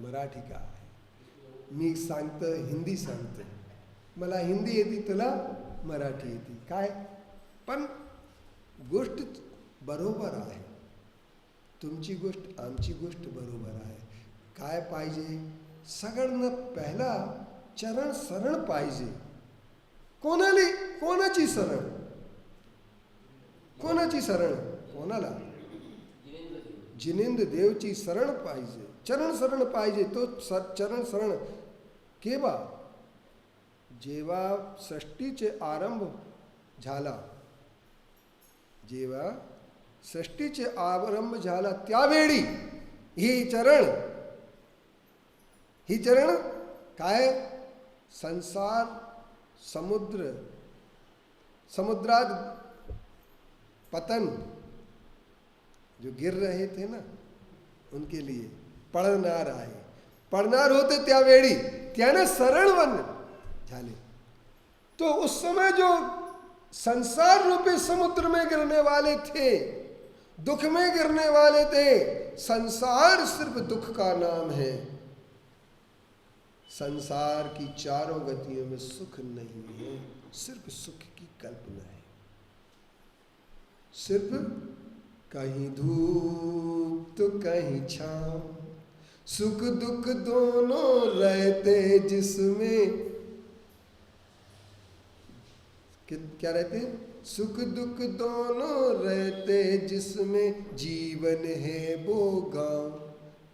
मराठी का आहे. मी सांगतो हिंदी सांगतो. मला हिंदी येते, तुला मराठी येते. काय पण गोष्ट बरोबर आहे. तुमची गोष्ट आमची गोष्ट बरोबर आहे. काय पाहिजे? सगळ्यांना पहिला चरण सरळ पाहिजे. कोणाची सरळ? कोणाची सरळ? कोणाला? जिनेंद्र देवची सरळ पाहिजे. चरण सरळ पाहिजे. तो चरण सरळ केव्हा? जेव्हा सृष्टीचे आरंभ झाला, जेव्हा सृष्टीचे आरंभ झाला त्यावेळी ही चरण काय? संसार समुद्रात पतन जो गिर रहे थे ना, उनके लिए पडणार आहे. पडणार होते त्यावेळी त्याने सरळ वन झाले. तो उस समय जो संसार रूपी समुद्र में गिरने वाले थे, दुख में गिरने वाले थे. संसार सिर्फ दुख का नाम है. संसार की चारों गतियों में सुख नहीं है, सिर्फ सुख की कल्पना है. सिर्फ कहीं धूप तो कहीं छांव, सुख दुख दोनों रहते जिसमें. क्या रहते? सुख दुख दोनों रहते जिसमें जीवन है वो गाँव.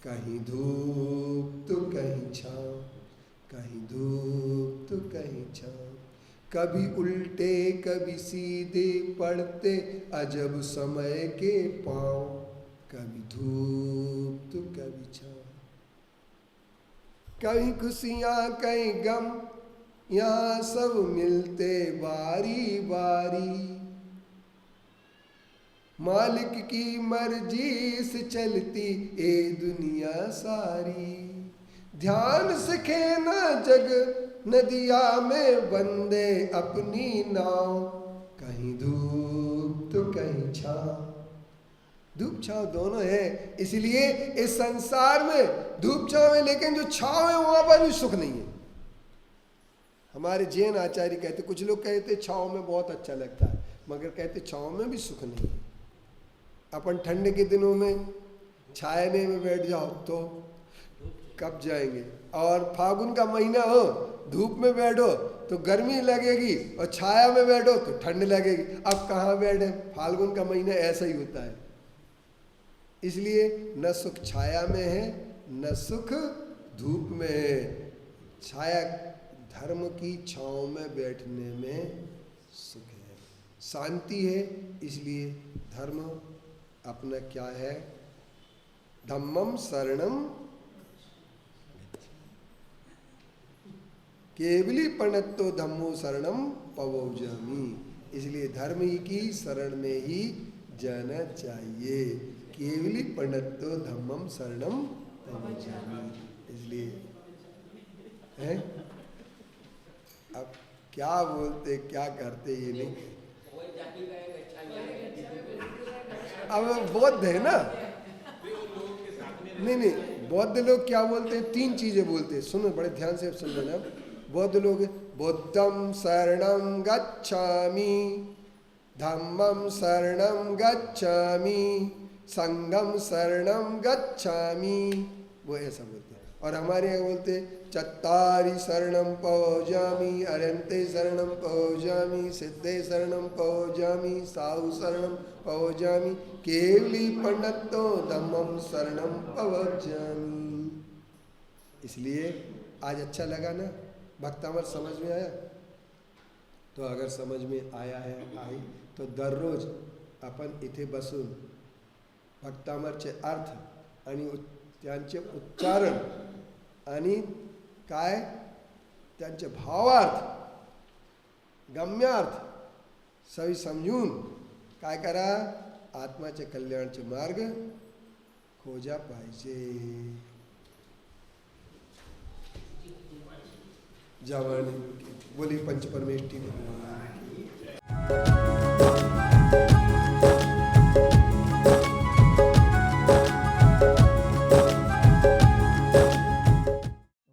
कहीं धूप तो कहीं छाँव, कहीं धूप तो कहीं छाँव. कभी उल्टे कभी सीधे पड़ते अजब समय के पाँव. कभी धूप तो कभी छाँव. कहीं खुशियाँ कहीं गम, यहाँ सब मिलते बारी बारी. मालिक की मर्जी से चलती ये दुनिया सारी. ध्यान सीखे ना जग नदिया में बंदे अपनी नाव. कहीं धूप तो कहीं छाँव. धूप छाँव दोनों है. इसलिए इस संसार में धूप छाँव है, लेकिन जो छाँव है वहां पर भी सुख नहीं है. हमारे जैन आचार्य कहते, कुछ लोग कहते छाँव में बहुत अच्छा लगता है, मगर कहते छाँव में भी सुख नहीं है. अपन ठंड के दिनों में छाया में बैठ जाओ तो कब जाएंगे, और फागुन का महीना हो धूप में बैठो तो गर्मी लगेगी, और छाया में बैठो तो ठंड लगेगी. अब कहाँ बैठे? फाल्गुन का महीना ऐसा ही होता है. इसलिए न सुख छाया में है, न सुख धूप में है. छाया धर्म की छाँव में बैठने में सुख है, शांति है. इसलिए धर्म अपना क्या है? धम्मम शरणम केवली पणत्तो धम्मो शरणम पवौजामि. इसलिए धर्म ही की शरण में ही जाना चाहिए. केवली पणत्तो धम्मम शरणम पवौजामि. इसलिए है, अब क्या बोलते क्या करते ये नहीं. अब बौद्ध है ना, नहीं बौद्ध लोग क्या बोलते हैं? 3 चीजें बोलते हैं. सुनो बड़े ध्यान से सुन लेना. बौद्ध लोग बुद्धम शरणम गच्छामि, धम्मम शरणम गच्छामि, संगम शरणम गच्छामि. वो ऐसा बोलते हैं. और हमारे यहाँ बोलते चत्तारि शरणम पवौजामि, अरन्ते शरणम पवौजामि, सिद्धे शरणम पवौजामि, साहु शरणम पवौजामि, केवली पंडितो धम्मम शरणम पवौजामि. इसलिए आज अच्छा लगा ना? भक्तामृत समझ में आया? तो अगर समझ में आया है आई तो दररोज आपण इथे बसून भक्तामृतचे अर्थ आणि त्यांचे उच्चारण आणि काय त्यांचे भावार्थ गम्यार्थ सवी समजून काय करा? आत्माचे कल्याणचे मार्ग खोजा पाहिजे. जवानी बोली पंच परमेष्टि बोली।